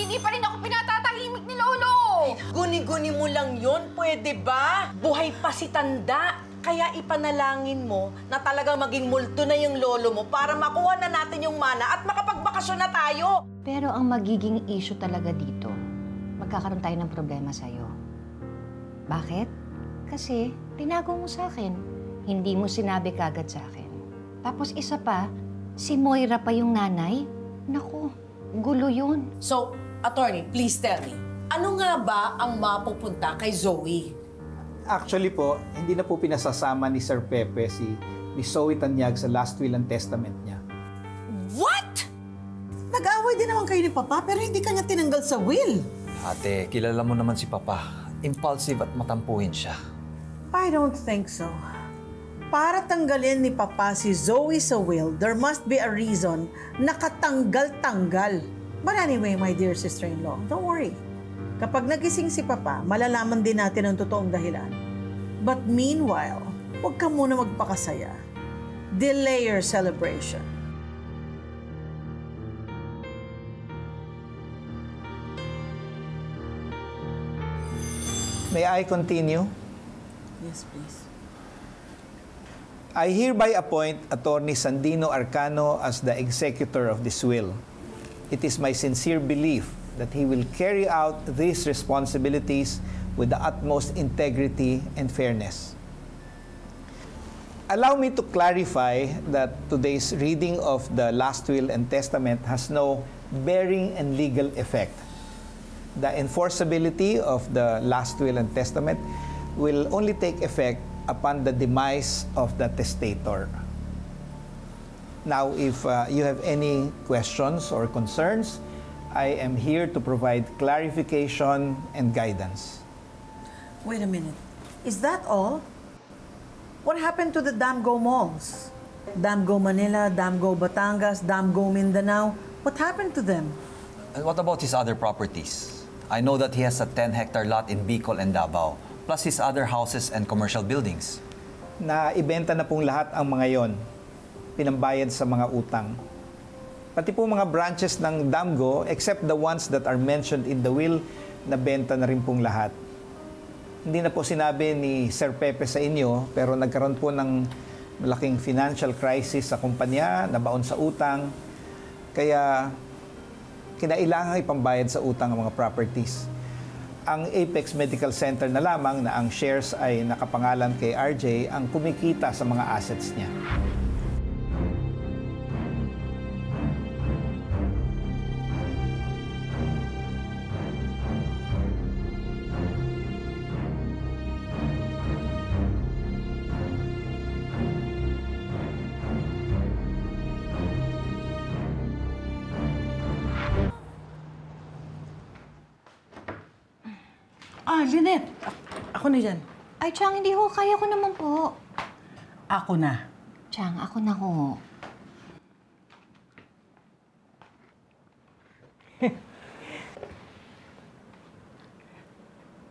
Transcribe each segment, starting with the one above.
hindi pa rin ako pinatatahimik ni Lolo. Guni-guni mo lang yon, pwede ba? Buhay pa si Tanda. Kaya ipanalangin mo na talagang maging multo na yung lolo mo para makuha na natin yung mana at makapagbakasyon na tayo. Pero ang magiging issue talaga dito, magkakaroon tayo ng problema sa'yo. Bakit? Kasi tinago mo sa akin. Hindi mo sinabi kagad sa akin. Tapos isa pa, si Moira pa yung nanay. Naku, gulo yun. So, attorney, please tell me, ano nga ba ang mapupunta kay Zoe? Actually po, hindi na po pinasasama ni Sir Pepe si Miss Zoe Tanyag sa last will and testament niya. What? Nag-away din naman kayo ni Papa pero hindi kanya tinanggal sa will. Ate, kilala mo naman si Papa. Impulsive at matampuhin siya. I don't think so. Para tanggalin ni Papa si Zoe sa will, there must be a reason na katanggal-tanggal. But anyway, my dear sister-in-law, don't worry. Kapag nagising si Papa, malalaman din natin ang totoong dahilan. But meanwhile, huwag ka muna magpakasaya. Delay your celebration. May I continue? Yes, please. I hereby appoint Attorney Sandino Arcano as the executor of this will. It is my sincere belief that he will carry out these responsibilities with the utmost integrity and fairness. Allow me to clarify that today's reading of the last will and testament has no bearing and legal effect. The enforceability of the last will and testament will only take effect upon the demise of the testator. Now, if you have any questions or concerns, I am here to provide clarification and guidance. Wait a minute. Is that all? What happened to the Damgo malls? Damgo Manila, Damgo Batangas, Damgo Mindanao. What happened to them? And what about his other properties? I know that he has a 10-hectare lot in Bicol and Davao, plus his other houses and commercial buildings. Naibenta na pong lahat ang mga yon, pinambayad sa mga utang. Pati po mga branches ng Damgo, except the ones that are mentioned in the will, nabenta na rin pong lahat. Hindi na po sinabi ni Sir Pepe sa inyo, pero nagkaroon po ng malaking financial crisis sa kumpanya, nabaon sa utang. Kaya kinailangan ipambayad sa utang ang mga properties. Ang Apex Medical Center na lamang na ang shares ay nakapangalan kay RJ ang kumikita sa mga assets niya. Lynette, ako na dyan. Ay, Chang, hindi ho. Kaya ko naman po. Ako na. Chang, ako na ho.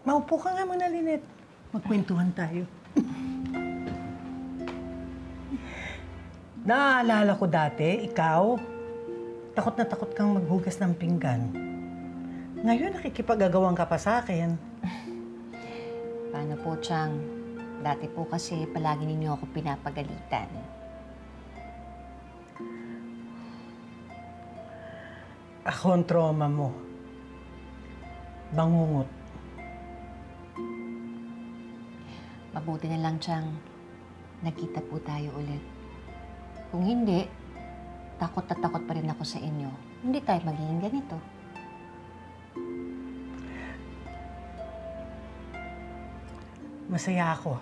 Maupo ka nga muna, Lynette. Magkwentuhan tayo. Naaalala ko dati, ikaw, takot na takot kang maghugas ng pinggan. Ngayon, nakikipag-agawang ka pa sa akin. Paano po, Chang? Dati po kasi palagi ninyo ako pinapagalitan. Ako ang trauma mo. Bangungot. Mabuti na lang, Chang. Nagkita po tayo ulit. Kung hindi, takot na takot pa rin ako sa inyo. Hindi tayo magiging ganito. Masaya ako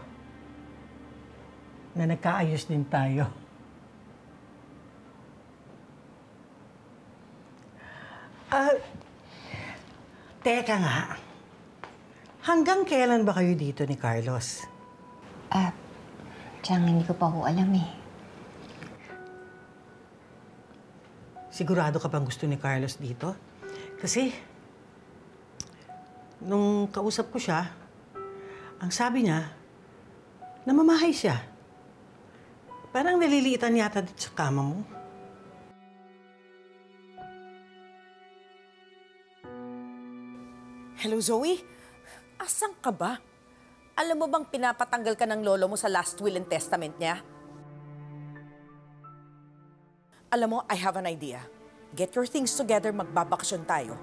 na nagkaayos din tayo. Teka nga. Hanggang kailan ba kayo dito ni Carlos? Chang, hindi ko pa ho alam eh. Sigurado ka bang gusto ni Carlos dito? Kasi, nung kausap ko siya, ang sabi niya, namamahay siya. Parang naliliitan yata dito sa kama mo. Hello, Zoe? Asan ka ba? Alam mo bang pinapatanggal ka ng lolo mo sa last will and testament niya? Alam mo, I have an idea. Get your things together, magbabakasyon tayo.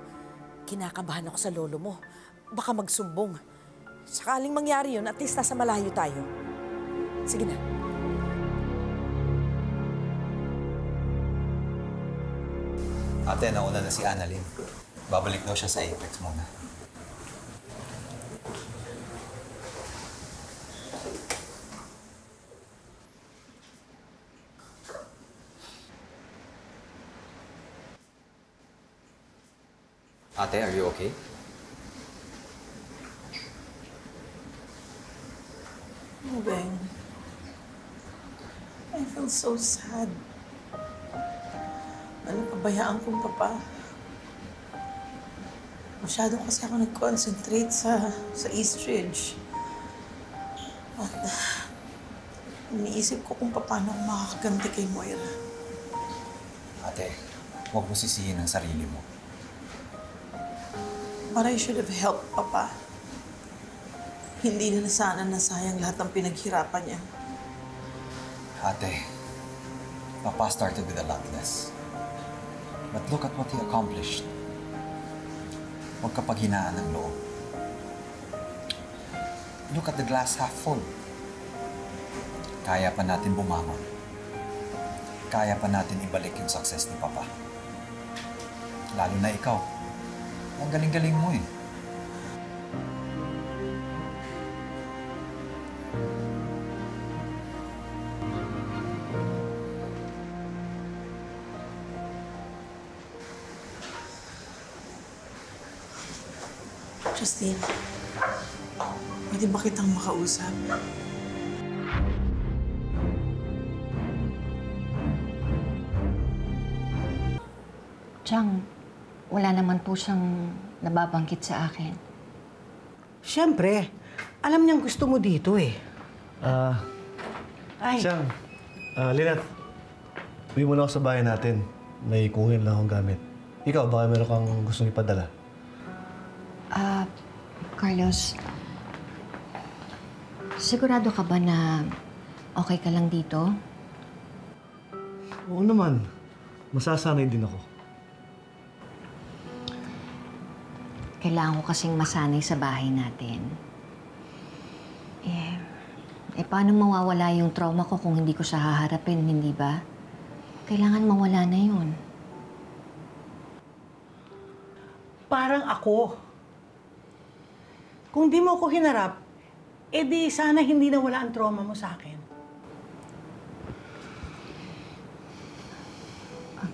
Kinakabahan ako sa lolo mo. Baka magsumbong. Sakaling mangyari yun, at least nasa malayo tayo. Sige na. Ate, nauna na si Annalyn. Babalik daw siya sa Apex muna. Ate, are you okay? Oh, Ben. I feel so sad. Napabayaan kong papa. Masyado kasi ako nag-concentrate sa East Ridge. At iniisip ko kung paano ako makakaganti kay Moira. Ate, huwag mo sisihin ang sarili mo. But I should have helped Papa. Hindi na sana nasayang lahat ng pinaghirapan niya. Ate, Papa started with a lot less. But look at what he accomplished. Huwag kapaghinaan ng loob. Look at the glass half full. Kaya pa natin bumangon. Kaya pa natin ibalik yung success ni Papa. Lalo na ikaw. Ang galing-galing mo eh. Justine, pwede ba kitang makausap? Chang, wala naman po siyang nababanggit sa akin. Siyempre, alam niyang gusto mo dito eh. Ay, Siyang, Lynette, uwi muna ako sa bahay natin. May kuhin lang akong gamit. Ikaw, baka meron kang gustong ipadala. Carlos, sigurado ka ba na okay ka lang dito? Oo naman. Masasanay din ako. Kailangan ko kasing masanay sa bahay natin. Paano mawawala yung trauma ko kung hindi ko siya haharapin, hindi ba? Kailangan mawala na yun. parang ako. Kung di mo ako hinarap, edi sana hindi na wala ang trauma mo sa akin.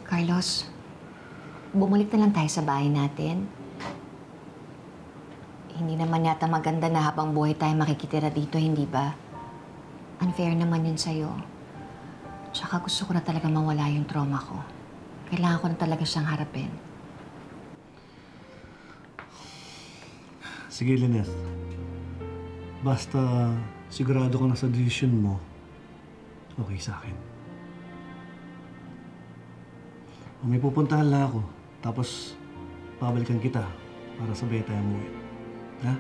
Carlos, bumalik na lang tayo sa bahay natin. Hindi naman yata maganda na habang buhay tayo makikitira dito, hindi ba? Unfair naman yun sa'yo. Tsaka gusto ko na talaga mawala yung trauma ko. Kailangan ko na talaga siyang harapin. Sige, Lynette. Basta sigurado ko na sa decision mo, okay sa akin. May pupuntahan lang ako, tapos babalikan kita para sabay tayo umuwi. Ha?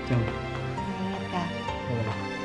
Ciao. Ingat ka. Bye.